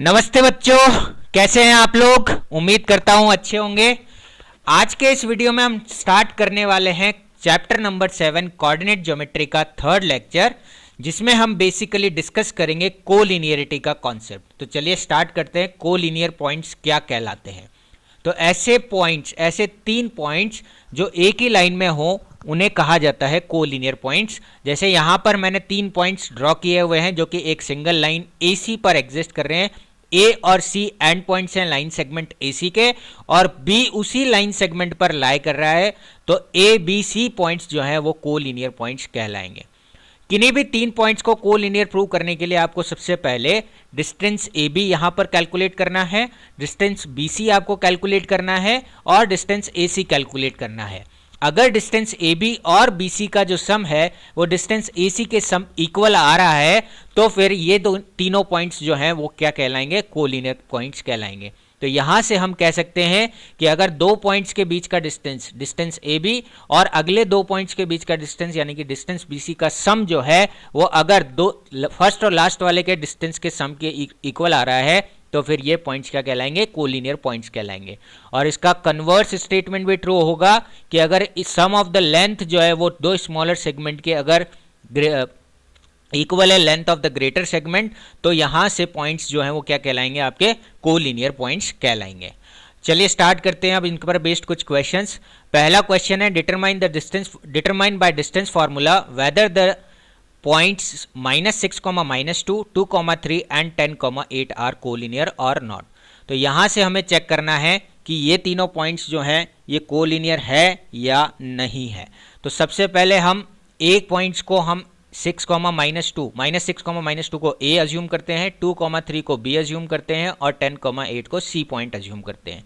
नमस्ते बच्चों, कैसे हैं आप लोग। उम्मीद करता हूं अच्छे होंगे। आज के इस वीडियो में हम स्टार्ट करने वाले हैं चैप्टर नंबर 7 कोऑर्डिनेट ज्योमेट्री का थर्ड लेक्चर, जिसमें हम बेसिकली डिस्कस करेंगे कोलिनियरिटी का कॉन्सेप्ट। तो चलिए स्टार्ट करते हैं। कोलिनियर पॉइंट्स क्या कहलाते हैं। तो ऐसे पॉइंट्स, ऐसे 3 पॉइंट्स जो एक ही लाइन में हो उन्हें कहा जाता है कोलिनियर पॉइंट्स। जैसे यहां पर मैंने 3 पॉइंट्स ड्रॉ किए हुए हैं जो कि एक सिंगल लाइन AC पर एग्जिस्ट कर रहे हैं। ए और सी एंड पॉइंट्स हैं लाइन सेगमेंट AC के, और बी उसी लाइन सेगमेंट पर लाई कर रहा है। तो ABC पॉइंट्स जो है वो कोलिनियर पॉइंट्स कहलाएंगे। किन्हीं भी 3 पॉइंट्स को कोलिनियर प्रूव करने के लिए आपको सबसे पहले डिस्टेंस AB यहां पर कैलकुलेट करना है, डिस्टेंस BC आपको कैलकुलेट करना है, और डिस्टेंस AC कैलकुलेट करना है। अगर डिस्टेंस AB और BC का जो सम है वो डिस्टेंस AC के सम इक्वल आ रहा है, तो फिर ये तीनों पॉइंट्स जो हैं वो क्या कहलाएंगे, कोलिनियर पॉइंट्स कहलाएंगे। तो यहां से हम कह सकते हैं कि अगर 2 पॉइंट्स के बीच का डिस्टेंस AB और अगले 2 पॉइंट्स के बीच का डिस्टेंस यानी कि डिस्टेंस BC का सम जो है वो अगर फर्स्ट और लास्ट वाले के डिस्टेंस के सम के इक्वल आ रहा है, तो फिर ये पॉइंट्स क्या कहलाएंगे, कोलिनियर पॉइंट्स कहलाएंगे। और इसका कन्वर्स स्टेटमेंट भी ट्रू होगा कि अगर सम ऑफ द लेंथ जो है वो 2 स्मॉलर सेगमेंट के अगर इक्वल है length of the greater segment, तो यहां से पॉइंट्स जो हैं वो क्या कहलाएंगे, आपके कोलिनियर पॉइंट्स कहलाएंगे। चलिए स्टार्ट करते हैं अब इन पर बेस्ड कुछ क्वेश्चंस। पहला क्वेश्चन है determine by distance formula whether the points -6, -2, 2, 3 and 10, 8 are collinear और नॉट। तो यहां से हमें चेक करना है कि ये तीनों पॉइंट्स जो हैं ये कोलिनियर है या नहीं है। तो सबसे पहले हम एक पॉइंट्स को हम 6, -2, -6, -2 को A अज्यूम करते हैं, 2, 3 को B अज्यूम करते हैं, और 10, 8 को C पॉइंट अज्यूम करते हैं।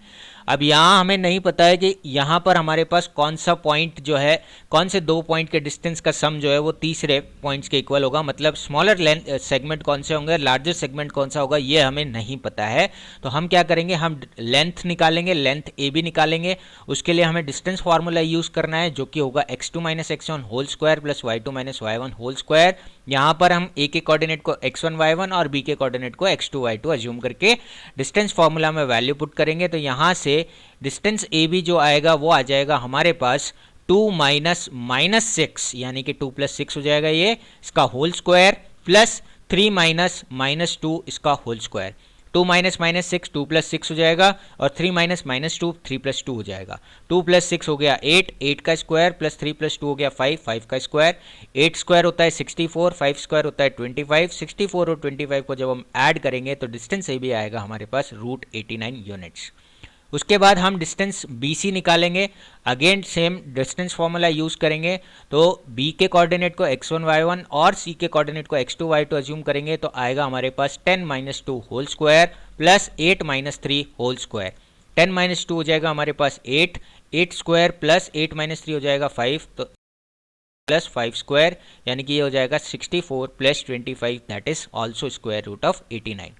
अब यहाँ हमें नहीं पता है कि यहाँ पर हमारे पास कौन सा पॉइंट जो है, कौन से 2 पॉइंट के डिस्टेंस का सम जो है वो तीसरे पॉइंट्स के इक्वल होगा। मतलब स्मॉलर सेगमेंट कौन से होंगे, लार्जर सेगमेंट कौन सा होगा, ये हमें नहीं पता है। तो हम क्या करेंगे, हम लेंथ निकालेंगे, लेंथ AB निकालेंगे। उसके लिए हमें डिस्टेंस फार्मूला यूज़ करना है जो कि होगा x2 - x1 whole square plus y2 - y1 whole square. यहाँ पर हम A के कोऑर्डिनेट को x1 y1 और B के कोऑर्डिनेट को x2 y2 अज्यूम करके डिस्टेंस फार्मूला में वैल्यू पुट करेंगे। तो यहाँ से डिस्टेंस AB जो आएगा वो आ जाएगा हमारे पास 2 - -6 यानी कि 2 + 6 हो जाएगा ये, इसका होल स्क्वायर, प्लस 3 - -2 इसका होल स्क्वायर। 2 - -6 2 + 6 हो जाएगा, और 3 - -2 3 + 2 हो जाएगा। 2 + 6 हो गया 8, 8 का स्क्वायर, प्लस 3 + 2 हो गया 5, 5 का स्क्वायर। 8 स्क्वायर होता है 64, 5 स्क्वायर होता है 25। 64 और 25 को जब हम ऐड करेंगे तो डिस्टेंस AB आएगा हमारे पास √89 यूनिट्स। उसके बाद हम डिस्टेंस BC निकालेंगे। Again same distance formula use करेंगे। तो B के कोऑर्डिनेट को x1 y1 और C के कोऑर्डिनेट को x2 y2 अज्यूम करेंगे, तो आएगा हमारे पास 10 - 2 whole square plus 8 - 3 whole square. 10 - 2 हो जाएगा हमारे पास 8, 8 स्क्वायर प्लस 8 - 3 हो जाएगा 5, तो प्लस 5 स्क्वायर, यानी कि ये हो जाएगा 64 plus 25, that is also square root of 89।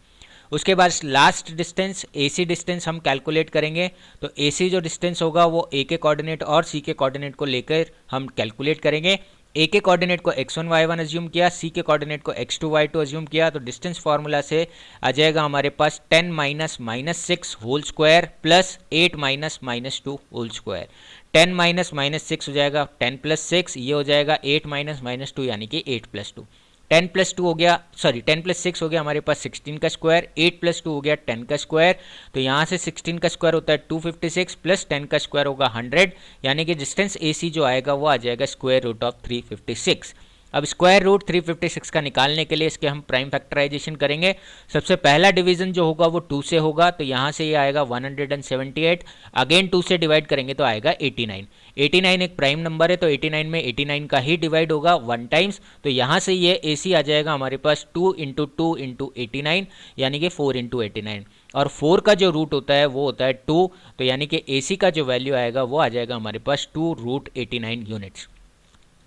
उसके बाद लास्ट डिस्टेंस AC डिस्टेंस हम कैलकुलेट करेंगे। तो AC जो डिस्टेंस होगा वो A के कोऑर्डिनेट और C के कोऑर्डिनेट को लेकर हम कैलकुलेट करेंगे। A के कोऑर्डिनेट को x1 y1 अज्यूम किया, C के कोऑर्डिनेट को x2 y2 अज्यूम किया, तो डिस्टेंस फार्मूला से आ जाएगा हमारे पास 10 - -6 whole square plus 8 - -2 whole square. 10 - -6 हो जाएगा 10 + 6, ये हो जाएगा 8 - -2 यानी कि 8 + 2। 10 + 2 हो गया, सॉरी 10 + 6 हो गया हमारे पास 16 का स्क्वायर, 8 + 2 हो गया 10 का स्क्वायर। तो यहाँ से 16 का स्क्वायर होता है 256 प्लस 10 का स्क्वायर होगा 100, यानी कि डिस्टेंस AC जो आएगा वो आ जाएगा स्क्वायर रूट ऑफ 356। अब स्क्वायर रूट 356 का निकालने के लिए इसके हम प्राइम फैक्टराइजेशन करेंगे। सबसे पहला डिवीजन जो होगा वो 2 से होगा, तो यहाँ से ये आएगा 178। अगेन 2 से डिवाइड करेंगे तो आएगा 89। 89 एक प्राइम नंबर है, तो 89 में 89 का ही डिवाइड होगा 1 टाइम्स। तो यहाँ से ये AC आ जाएगा हमारे पास 2 × 2 × 89, यानी कि 4 × 89। और 4 का जो रूट होता है वो होता है 2, तो यानी कि AC का जो वैल्यू आएगा वो आ जाएगा हमारे पास 2√89 यूनिट्स।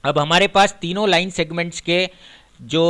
अब हमारे पास तीनों लाइन सेगमेंट्स के जो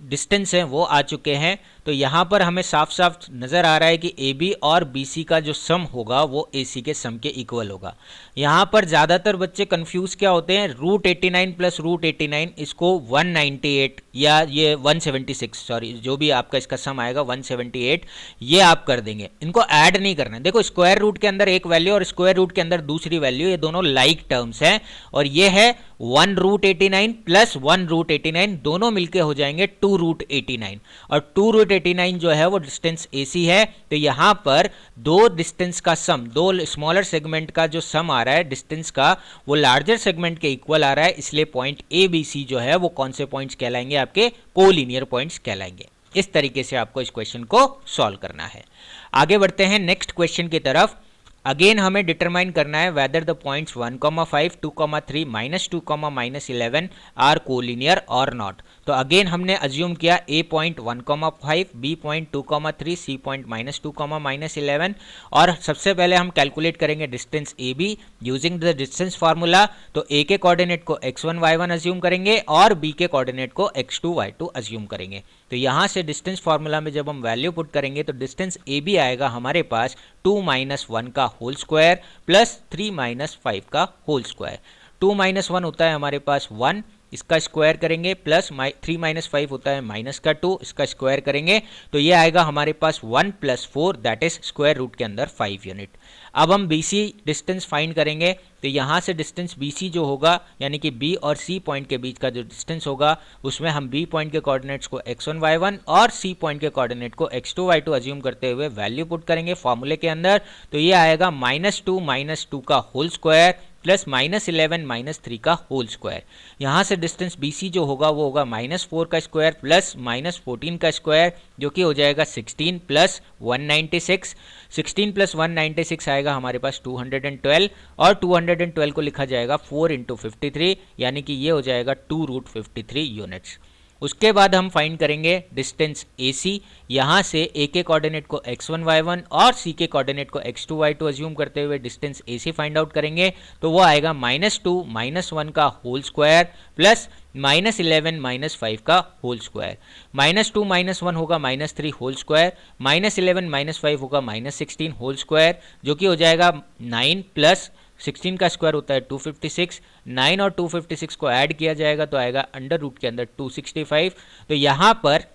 डिस्टेंस हैं वो आ चुके हैं। तो यहाँ पर हमें साफ साफ नज़र आ रहा है कि ए बी और बी सी का जो सम होगा वो ए सी के सम के इक्वल होगा। यहाँ पर ज़्यादातर बच्चे कंफ्यूज क्या होते हैं, रूट 89 प्लस रूट 89 इसको 198 या ये 176, सॉरी जो भी आपका इसका सम आएगा 178, ये आप कर देंगे, इनको ऐड नहीं करना है। देखो स्क्वायर रूट के अंदर एक वैल्यू और स्क्वायर रूट के अंदर दूसरी वैल्यू, ये दोनों लाइक टर्म्स हैं, और ये है 1 रूट 89 प्लस 1 रूट 89, दोनों मिलके हो जाएंगे 2 रूट 89, और 2 रूट 89 जो है वो डिस्टेंस AC है। तो यहां पर दो डिस्टेंस का सम, दो स्मॉलर सेगमेंट का जो सम आ रहा है डिस्टेंस का, वो लार्जर सेगमेंट के इक्वल आ रहा है, इसलिए पॉइंट ABC जो है वो कौन से पॉइंट्स कहलाएंगे, आपके कोलिनियर पॉइंट्स कहलाएंगे। इस तरीके से आपको इस क्वेश्चन को सॉल्व करना है। आगे बढ़ते हैं नेक्स्ट क्वेश्चन की तरफ। अगेन हमें डिटरमाइन करना है whether the points 1,5, 2,3, -2, -11 are collinear और नॉट। तो अगेन हमने अज्यूम किया A point 1,5, B point 2,3, C point -2, -11, और सबसे पहले हम कैलकुलेट करेंगे distance A B using the distance formula. तो ए के कोऑर्डिनेट को x1 y1 अज्यूम करेंगे और बी के कोऑर्डिनेट को x2 y2 अज्यूम करेंगे। तो यहाँ से डिस्टेंस फार्मूला में जब हम वैल्यू पुट करेंगे तो डिस्टेंस ए बी आएगा हमारे पास 2 - 1 का होल स्क्वायर प्लस 3 - 5 का होल स्क्वायर। 2 - 1 होता है हमारे पास 1, इसका स्क्वायर करेंगे, प्लस 3 - 5 होता है माइनस का 2, इसका स्क्वायर करेंगे, तो ये आएगा हमारे पास 1 + 4, दैट इज स्क्वायर रूट के अंदर 5 यूनिट। अब हम BC डिस्टेंस फाइंड करेंगे, तो यहाँ से डिस्टेंस BC जो होगा, यानी कि B और C पॉइंट के बीच का जो डिस्टेंस होगा, उसमें हम B पॉइंट के कोऑर्डिनेट्स को x1 y1 और C पॉइंट के कोऑर्डिनेट को x2 y2 अज्यूम करते हुए वैल्यू पुट करेंगे फॉर्मूले के अंदर। तो ये आएगा -2 - 2 का होल स्क्वायर प्लस -11 - 3 का होल स्क्वायर। यहाँ से डिस्टेंस BC जो होगा वो होगा -4 का स्क्वायर प्लस -14 का स्क्वायर, जो कि हो जाएगा 16 + 196। 16 + 196 आएगा हमारे पास 212, और 212 को लिखा जाएगा 4 × 53, यानी कि ये हो जाएगा 2 रूट 53 यूनिट्स। उसके बाद हम फाइंड करेंगे डिस्टेंस AC। यहाँ से A के कोऑर्डिनेट को x1 y1 और C के कोऑर्डिनेट को x2 y2 अज्यूम करते हुए डिस्टेंस AC फाइंड आउट करेंगे। तो वो आएगा -2 - 1 का होल स्क्वायर प्लस -11 - 5 का होल स्क्वायर। -2 - 1 होगा -3 होल स्क्वायर, -11 - 5 होगा -16 होल स्क्वायर, जो कि हो जाएगा 9 प्लस 16 का स्क्वायर होता है 256। 9 और 256 को ऐड किया जाएगा तो आएगा अंडर रूट के अंदर 265। तो यहाँ पर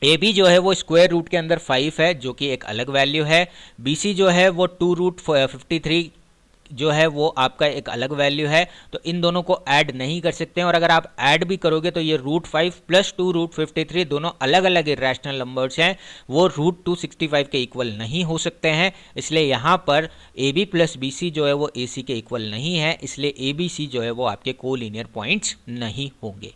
ए बी जो है वो स्क्वायर रूट के अंदर 5 है, जो कि एक अलग वैल्यू है। BC जो है वो 2 रूट 53 जो है वो आपका एक अलग वैल्यू है। तो इन दोनों को ऐड नहीं कर सकते हैं, और अगर आप ऐड भी करोगे तो ये √5 + 2 रूट 53 दोनों अलग अलग इरेशनल नंबर्स हैं, वो √265 के इक्वल नहीं हो सकते हैं। इसलिए यहाँ पर AB + BC जो है वो AC के इक्वल नहीं है, इसलिए ABC जो है वो आपके कोलिनियर पॉइंट्स नहीं होंगे।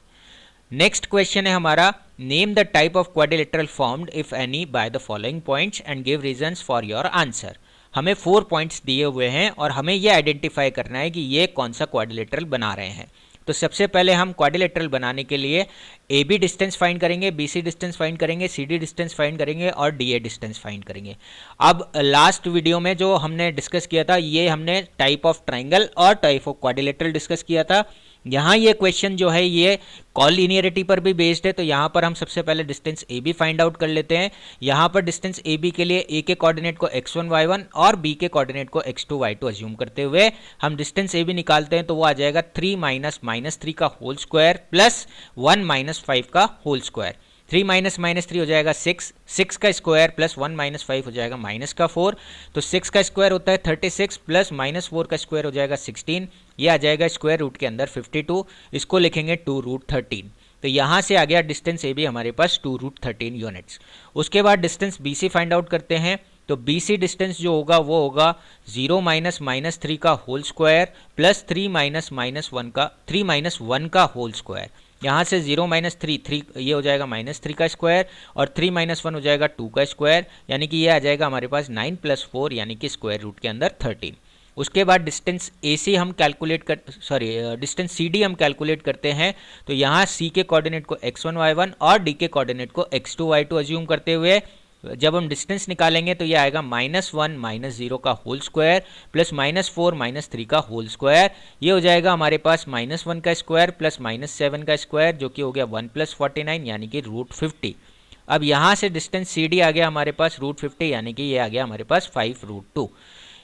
नेक्स्ट क्वेश्चन है हमारा, name the type of quadrilateral formed if any by the following points and give reasons for your answer. हमें 4 पॉइंट्स दिए हुए हैं और हमें यह आइडेंटिफाई करना है कि ये कौन सा क्वाड्रिलेटरल बना रहे हैं। तो सबसे पहले हम क्वाड्रिलेटरल बनाने के लिए AB डिस्टेंस फाइंड करेंगे, BC डिस्टेंस फाइंड करेंगे, CD डिस्टेंस फाइंड करेंगे और DA डिस्टेंस फाइंड करेंगे। अब लास्ट वीडियो में जो हमने डिस्कस किया था, ये हमने टाइप ऑफ ट्राइंगल और टाइप ऑफ क्वाड्रिलेटरल डिस्कस किया था। यहाँ ये क्वेश्चन जो है ये कॉलिनियरिटी पर भी बेस्ड है, तो यहाँ पर हम सबसे पहले डिस्टेंस AB फाइंड आउट कर लेते हैं। यहाँ पर डिस्टेंस AB के लिए A के कोऑर्डिनेट को x1 y1 और B के कोऑर्डिनेट को x2 y2 अज्यूम करते हुए हम डिस्टेंस AB निकालते हैं, तो वो आ जाएगा 3 - -3 का होल स्क्वायर प्लस 1 - 5 का होल स्क्वायर। 3 - -3 हो जाएगा 6, 6 का स्क्वायर प्लस 1 - 5 हो जाएगा -4। तो 6 का स्क्वायर होता है 36 प्लस -4 का स्क्वायर हो जाएगा 16, ये आ जाएगा स्क्वायर रूट के अंदर 52, इसको लिखेंगे 2 रूट 13। तो यहाँ से आ गया डिस्टेंस AB हमारे पास 2 रूट 13 यूनिट्स। उसके बाद डिस्टेंस BC फाइंड आउट करते हैं, तो BC डिस्टेंस जो होगा वो होगा 0 - -3 का होल स्क्वायर प्लस 3 - 1 का होल स्क्वायर। यहाँ से 0 - 3 ये हो जाएगा -3 का स्क्वायर, और 3 - 1 हो जाएगा 2 का स्क्वायर, यानी कि ये आ जाएगा हमारे पास 9 + 4 यानी कि स्क्वायर रूट के अंदर 13। उसके बाद डिस्टेंस AC हम कैलकुलेट डिस्टेंस CD हम कैलकुलेट करते हैं, तो यहाँ C के कोऑर्डिनेट को x1 y1 और D के कोऑर्डिनेट को x2 y2 अज्यूम करते हुए जब हम डिस्टेंस निकालेंगे तो ये आएगा -1 - 0 का होल स्क्वायर प्लस -4 - 3 का होल स्क्वायर। ये हो जाएगा हमारे पास -1 का स्क्वायर प्लस -7 का स्क्वायर, जो कि हो गया 1 + 49 यानी कि √50। अब यहाँ से डिस्टेंस सी डी आ गया हमारे पास √50, यानी कि ये आ गया हमारे पास 5√2।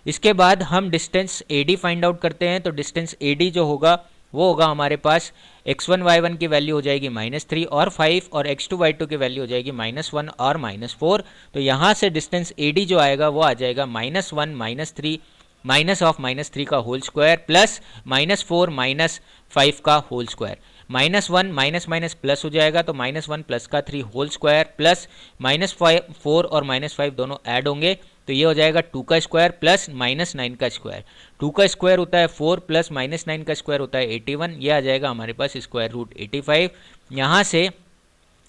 इसके बाद हम distance A D find out करते हैं। तो डिस्टेंस ए डी जो होगा वो होगा हमारे पास x1 y1 की वैल्यू हो जाएगी -3 और 5, और x2 y2 की वैल्यू हो जाएगी -1 और -4। तो यहाँ से डिस्टेंस ए डी जो आएगा वो आ जाएगा -1 -3 माइनस ऑफ -3 का होल स्क्वायर प्लस -4 -5 का whole square. -1 minus minus plus हो जाएगा, तो -1 प्लस का 3 होल स्क्वायर प्लस -4 और -5 दोनों ऐड होंगे, तो ये हो जाएगा 2 का स्क्वायर प्लस -9 का स्क्वायर। 2 का स्क्वायर होता है 4 प्लस -9 का स्क्वायर होता है 81। ये आ जाएगा हमारे पास √85। यहाँ से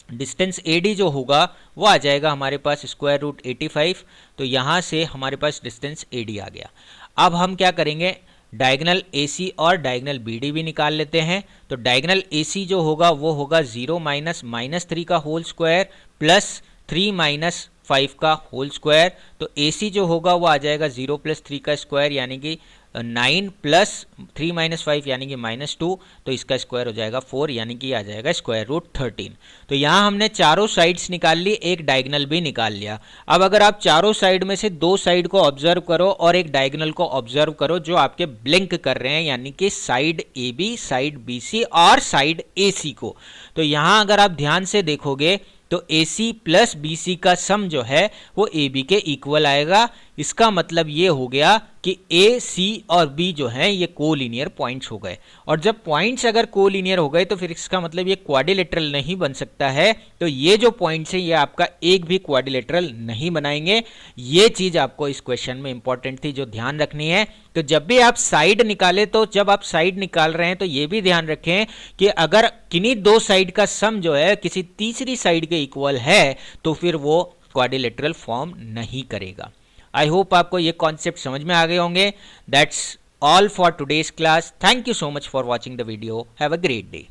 डिस्टेंस ए डी जो होगा वो आ जाएगा हमारे पास √85। तो यहाँ से हमारे पास डिस्टेंस ए डी आ गया। अब हम क्या करेंगे, डायगनल ए सी और डायगनल बी डी भी निकाल लेते हैं। तो डायगनल ए सी जो होगा वो होगा 0 -3 का होल स्क्वायर प्लस 3 -5 का होल स्क्वायर। तो ए सी जो होगा वो आ जाएगा 0 + 3 का स्क्वायर यानी कि 9 प्लस 3 - 5 यानी कि -2, तो इसका स्क्वायर हो जाएगा 4 यानी कि आ जाएगा √13। तो यहाँ हमने चारों साइड्स निकाल ली, एक डायगनल भी निकाल लिया। अब अगर आप चारों साइड में से 2 साइड को ऑब्जर्व करो और एक डायगनल को ऑब्जर्व करो जो आपके ब्लिंक कर रहे हैं, यानी कि side A B, side B C और साइड ए सी को। तो यहाँ अगर आप ध्यान से देखोगे तो AC प्लस BC का सम जो है वो AB के इक्वल आएगा। इसका मतलब ये हो गया कि A, C और B जो हैं ये कोलिनियर पॉइंट्स हो गए। और जब पॉइंट्स अगर कोलिनियर हो गए तो फिर इसका मतलब ये क्वाड्रिलेटरल नहीं बन सकता है। तो ये जो पॉइंट्स है ये आपका एक भी क्वाड्रिलेटरल नहीं बनाएंगे। ये चीज़ आपको इस क्वेश्चन में इंपॉर्टेंट थी जो ध्यान रखनी है। तो जब भी आप साइड निकाले, तो जब आप साइड निकाल रहे हैं तो ये भी ध्यान रखें कि अगर किन्हीं 2 साइड का सम जो है किसी तीसरी साइड के इक्वल है तो फिर वो क्वाड्रिलेटरल फॉर्म नहीं करेगा। आई होप आपको ये कॉन्सेप्ट समझ में आ गए होंगे। That's all for today's class. Thank you so much for watching the video. Have a great day.